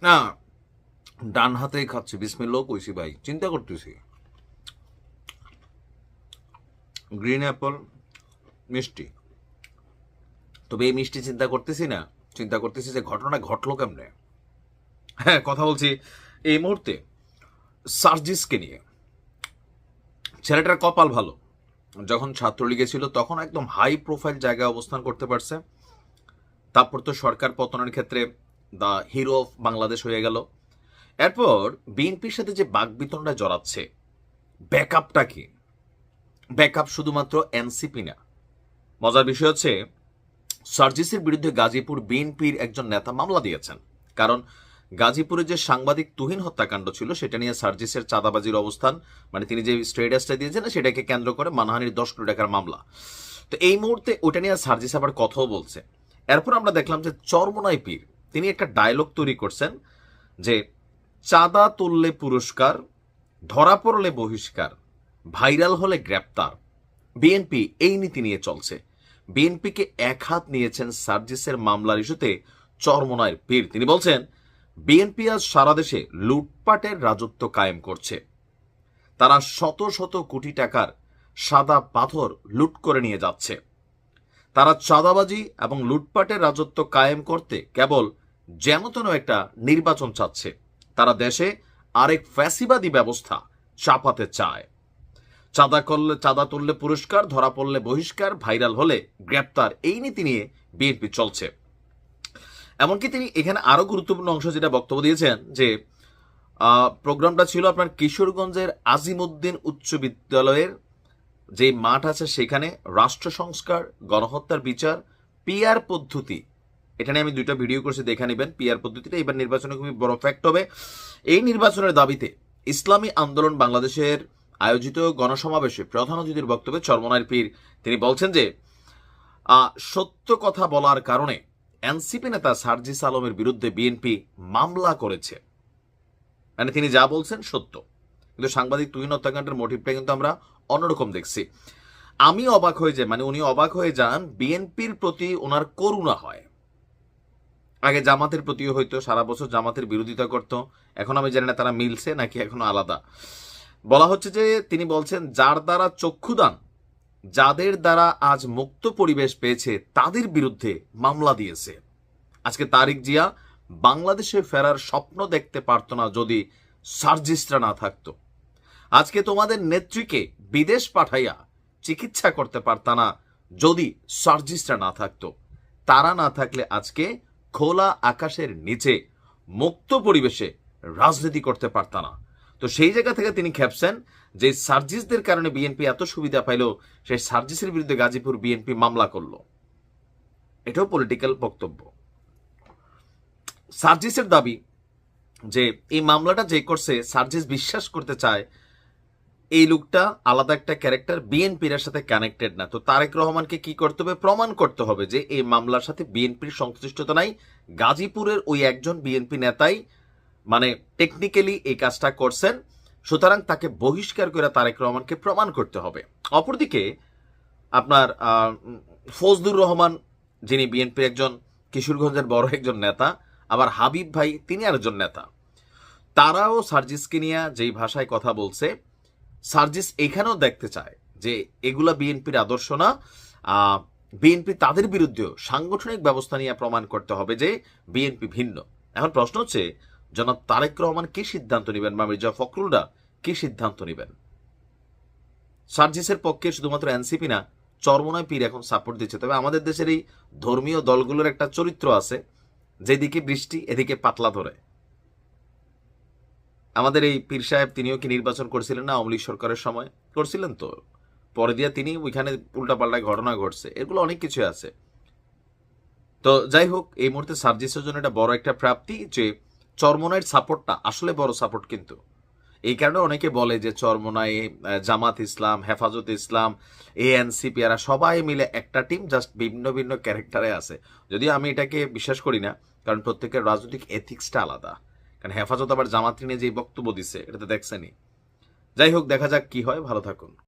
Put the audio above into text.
না, ডান হাতেই খাচ্ছি, বিসমিল্লাহ কইছি ভাই, চিন্তা করতেছি। গ্রিন অ্যাপল মিষ্টি, তবে এই মিষ্টি চিন্তা করতেছি যে ঘটনা ঘটলো কেমনে। হ্যাঁ, কথা বলছি এই মুহূর্তে সার্জিসকে নিয়ে। ছেলেটার কপাল ভালো, যখন ছাত্রলীগে ছিল তখন একদম হাই প্রোফাইল জায়গায় অবস্থান করতে পারছে। তারপর তো সরকার পতনের ক্ষেত্রে দ্য হিরো অফ বাংলাদেশ হয়ে গেল। এরপর বিএনপির সাথে যে বাকবিতণ্ডা জড়াচ্ছে, ব্যাকআপটা কি? ব্যাকআপ শুধুমাত্র এনসিপি না। মজার বিষয় হচ্ছে, সার্জিসের বিরুদ্ধে গাজীপুর বিএনপির একজন নেতা মামলা দিয়েছেন। কারণ গাজীপুরে যে সাংবাদিক তুহিন হত্যাকাণ্ড ছিল সেটা নিয়ে সার্জিসের চাঁদাবাজির অবস্থান, মানে তিনি যে স্টেটাসটা দিয়েছেন সেটাকে কেন্দ্র করে মানহানির 10 কোটি টাকার মামলা। তো এই মুহূর্তে ওটা নিয়ে সার্জিস আবার কথাও বলছে। এরপর আমরা দেখলাম যে চরমোনাই পীর তিনি একটা ডায়লগ তৈরি করছেন যে চাঁদা তুললে পুরস্কার, ধরা পড়লে বহিষ্কার, ভাইরাল হলে গ্রেপ্তার। বিএনপি এই নীতি নিয়ে চলছে। বিএনপিকে এক হাত নিয়েছেন সার্জিসের মামলার ইস্যুতে চরমোনাইয়ের পীর। তিনি বলছেন, বিএনপি আজ সারা দেশে লুটপাটের রাজত্ব কায়েম করছে। তারা শত শত কোটি টাকার সাদা পাথর লুট করে নিয়ে যাচ্ছে। তারা চাঁদাবাজি এবং লুটপাটের রাজত্ব কায়েম করতে কেবল যেন একটা নির্বাচন চাচ্ছে। তারা দেশে আরেক ফ্যাসিবাদী ব্যবস্থা চাপাতে চায়। চাঁদা তুললে পুরস্কার, ধরা পড়লে বহিষ্কার, ভাইরাল হলে গ্রেপ্তার, এই নীতি নিয়ে বিএনপি চলছে। এমনকি তিনি এখানে আরো গুরুত্বপূর্ণ অংশ যেটা বক্তব্য দিয়েছেন যে প্রোগ্রামটা ছিল আপনার কিশোরগঞ্জের আজিমউদ্দিন উচ্চ বিদ্যালয়ের যে মাঠ আছে সেখানে রাষ্ট্র সংস্কার, গণহত্যার বিচার, পিআর পদ্ধতি, এটা নিয়ে আমি 2টা ভিডিও করছি, দেখে নেবেন। পিআর পদ্ধতিটা এবার নির্বাচনে খুবই বড় ফ্যাক্ট হবে। এই নির্বাচনের দাবিতে ইসলামী আন্দোলন বাংলাদেশের আয়োজিত গণসমাবেশে প্রধান অতিথির বক্তব্যে চরমোনাইয়ের পীর তিনি বলছেন যে সত্য কথা বলার কারণে এনসিপি নেতা সার্জিস আলমের বিরুদ্ধে বিএনপি মামলা করেছে। মানে তিনি যা বলছেন সত্য, কিন্তু সাংবাদিক তুহিন হত্যাকাণ্ডের মোটিভটা কিন্তু আমরা অন্যরকম দেখছি। আমি অবাক হয়ে যাই, মানে উনি অবাক হয়ে যান, বিএনপির প্রতি ওনার করুণা হয়। আগে জামাতের প্রতিও হয়তো সারা বছর জামাতের বিরোধিতা করত, এখন আমি জানি না তারা মিলছে নাকি এখনো আলাদা। বলা হচ্ছে যে তিনি বলছেন, যার দ্বারা চক্ষুদান, যাদের দ্বারা আজ মুক্ত পরিবেশ পেয়েছে তাদের বিরুদ্ধে মামলা দিয়েছে। আজকে তারিক জিয়া বাংলাদেশে ফেরার স্বপ্ন দেখতে পারত না যদি সার্জিসরা না থাকতো। আজকে তোমাদের নেত্রীকে বিদেশ পাঠাইয়া চিকিৎসা করতে পারত না যদি সার্জিসরা না থাকতো। তারা না থাকলে আজকে খোলা আকাশের নিচে মুক্ত পরিবেশে রাজনীতি করতে পারত না। তো সেই জায়গা থেকে তিনি খেপছেন যে সার্জিসদের কারণে বিএনপি এত সুবিধা পাইল, সেই সার্জিসের বিরুদ্ধে গাজীপুর বিএনপি মামলা করলো। এটাও পলিটিক্যাল বক্তব্য। সার্জিসের দাবি যে এই মামলাটা যে করছে, সার্জিস বিশ্বাস করতে চায় এই লোকটা আলাদা একটা ক্যারেক্টার, বিএনপির সাথে কানেক্টেড না। তো তারেক রহমানকে কি করতে হবে? প্রমাণ করতে হবে যে এই মামলার সাথে বিএনপির সংশ্লিষ্টতা নাই। গাজীপুরের ওই একজন বিএনপি নেতাই মানে টেকনিক্যালি এই কাজটা করছেন, সুতরাং তাকে বহিষ্কার করে তারেক রহমানকে প্রমাণ করতে হবে। অপরদিকে আপনার ফজলুর রহমান, যিনি বিএনপির একজন কিশোরগঞ্জের বড় একজন নেতা, আবার হাবিব ভাই তিনি আরেকজন নেতা, তারাও সার্জিসকে নিয়ে যেই ভাষায় কথা বলছে, সার্জিস এখানেও দেখতে চায় যে এগুলা বিএনপির আদর্শ না। বিএনপি তাদের বিরুদ্ধেও সাংগঠনিক ব্যবস্থা নিয়ে প্রমাণ করতে হবে যে বিএনপি ভিন্ন। এখন প্রশ্ন হচ্ছে, জনাব তারেক রহমান কি সিদ্ধান্ত নেবেন বা মির্জা ফখরুলরা কি সিদ্ধান্ত নেবেন? সার্জিসের পক্ষে শুধুমাত্র এনসিপি না, চরমোনাই পীর এখন সাপোর্ট দিচ্ছে। তবে আমাদের দেশের এই ধর্মীয় দলগুলোর একটা চরিত্র আছে, যেদিকে বৃষ্টি এদিকে পাতলা ধরে। আমাদের এই পীর সাহেব তিনিও কি নির্বাচন করছিলেন না আওয়ামী লীগ সরকারের সময়? করছিলেন তো, পরে দিয়ে তিনি ওইখানে উল্টাপাল্টা ঘটনা ঘটছে, এগুলো অনেক কিছু আছে। তো যাই হোক, এই মুহূর্তে সার্জিসের জন্য এটা বড় একটা প্রাপ্তি যে চরমোনাইয়ের সাপোর্টটা আসলে বড় সাপোর্ট। কিন্তু এই কারণে অনেকে বলে যে চরমোনাই, জামাত ইসলাম, হেফাজত ইসলাম, এএনসিপি এরা সবাই মিলে একটা টিম, জাস্ট ভিন্ন ভিন্ন ক্যারেক্টারে আছে। যদিও আমি এটাকে বিশ্বাস করি না, কারণ প্রত্যেকের রাজনৈতিক এথিক্সটা আলাদা। কারণ হেফাজত আবার জামাত নিয়ে যে বক্তব্য দিছে এটা তো দেখছেনই। যাই হোক, দেখা যাক কি হয়। ভালো থাকুন।